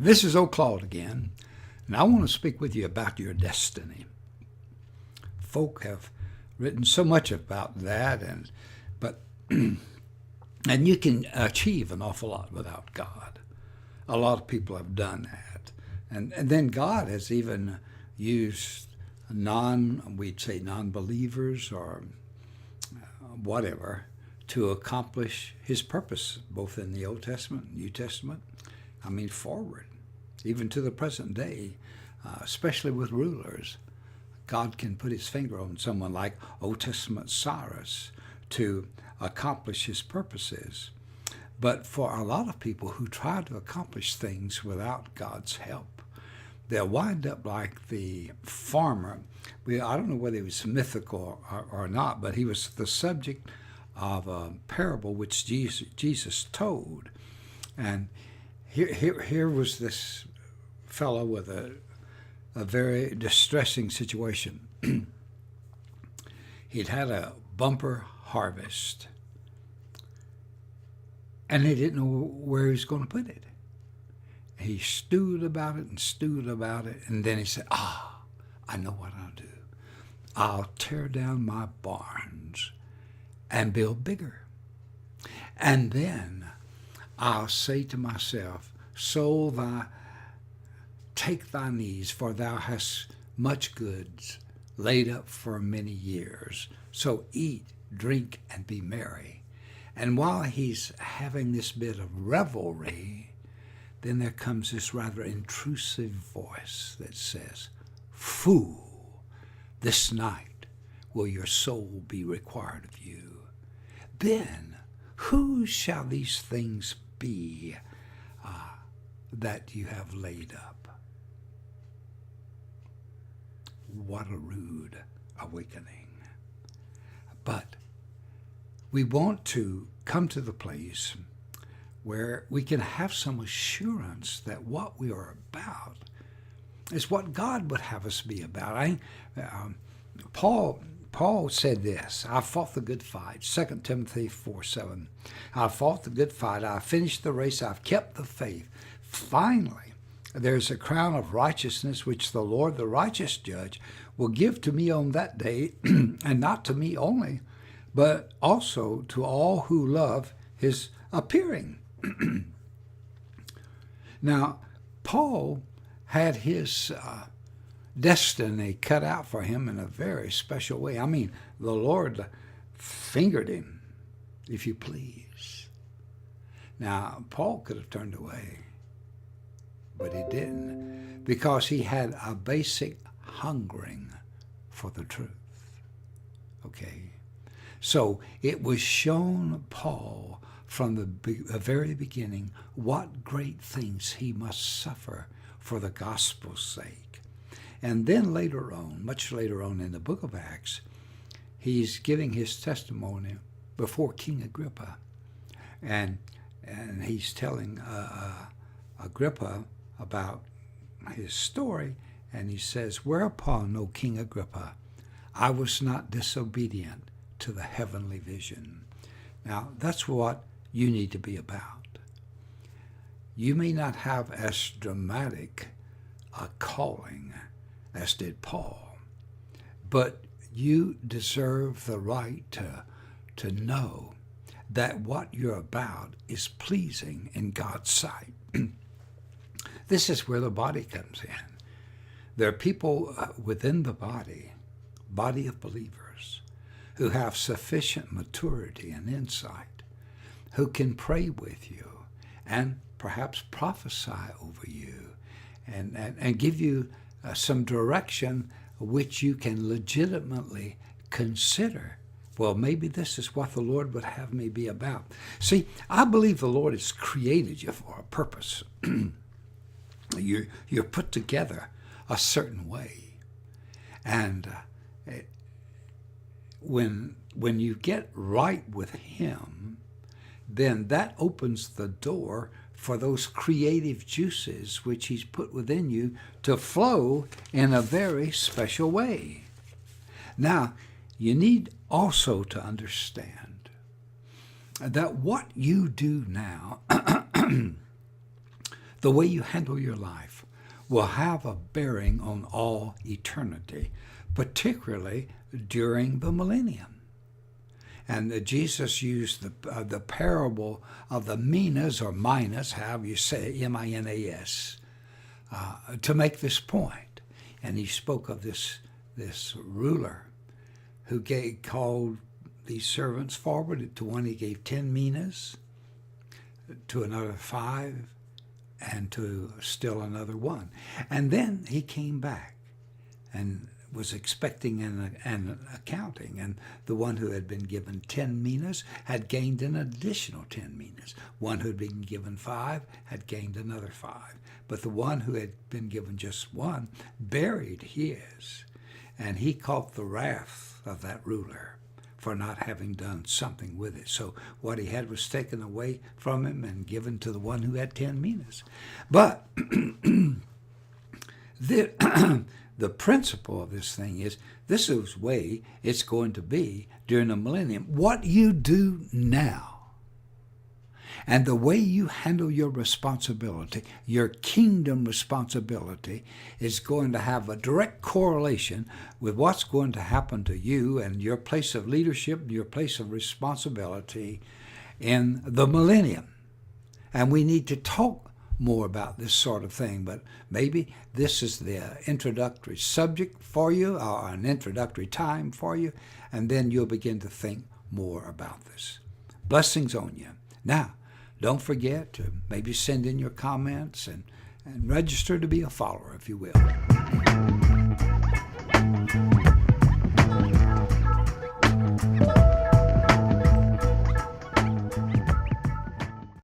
This is old Claude again, and I want to speak with you about your destiny. Folk have written so much about that, but you can achieve an awful lot without God. A lot of people have done that, and then God has even used we'd say non-believers or whatever to accomplish His purpose, both in the Old Testament and New Testament. I mean, forward, even to the present day, especially with rulers. God can put His finger on someone like Old Testament Cyrus to accomplish His purposes. But for a lot of people who try to accomplish things without God's help, they'll wind up like the farmer. I don't know whether he was mythical or not, but he was the subject of a parable which Jesus told. And here was this fellow with a very distressing situation. He'd had a bumper harvest, and he didn't know where he was going to put it. He stewed about it, and then he said, I know what I'll do. I'll tear down my barns and build bigger. And then I'll say to myself, soul, take thine ease, for thou hast much goods laid up for many years. So eat, drink, and be merry. And while he's having this bit of revelry, then there comes this rather intrusive voice that says, fool, this night will your soul be required of you. Then who shall these things be that you have laid up? What a rude awakening. But we want to come to the place where we can have some assurance that what we are about is what God would have us be about. Paul said this, I fought the good fight, 2 Timothy 4:7. I fought the good fight, I finished the race, I've kept the faith. Finally, there's a crown of righteousness which the Lord, the righteous judge, will give to me on that day, and not to me only, but also to all who love His appearing. Now, Paul had his destiny cut out for him in a very special way. I mean, the Lord fingered him, if you please. Now, Paul could have turned away, but he didn't, because he had a basic hungering for the truth. Okay? So it was shown Paul from the very beginning what great things he must suffer for the gospel's sake. And then later on, much later on in the book of Acts, he's giving his testimony before King Agrippa. And he's telling Agrippa about his story, and he says, whereupon, O King Agrippa, I was not disobedient to the heavenly vision. Now, that's what you need to be about. You may not have as dramatic a calling as did Paul, but you deserve the right to know that what you're about is pleasing in God's sight. This is where the body comes in. There are people within the body of believers, who have sufficient maturity and insight, who can pray with you and perhaps prophesy over you and give you some direction which you can legitimately consider. Well, maybe this is what the Lord would have me be about. See, I believe the Lord has created you for a purpose. You're put together a certain way. And when you get right with Him, then that opens the door for those creative juices which He's put within you to flow in a very special way. Now, you need also to understand that what you do now, the way you handle your life will have a bearing on all eternity, particularly during the millennium. And Jesus used the parable of the minas, or minas, however you say it, M-I-N-A-S, to make this point. And he spoke of this ruler who called these servants forward. To one he gave 10 minas, to another 5, and to still another 1. And then he came back and was expecting an accounting, and the one who had been given 10 minas had gained an additional 10 minas. One who had been given 5 had gained another 5. But the one who had been given just 1 buried his, and he caught the wrath of that ruler for not having done something with it. So what he had was taken away from him and given to the one who had 10 minas. But the principle of this thing is, this is the way it's going to be during the millennium. What you do now and the way you handle your responsibility, your kingdom responsibility, is going to have a direct correlation with what's going to happen to you and your place of leadership, your place of responsibility in the millennium. And we need to talk more about this sort of thing, but maybe this is the introductory subject for you, or an introductory time for you, and then you'll begin to think more about this. Blessings on you. Now, don't forget to maybe send in your comments and register to be a follower, if you will.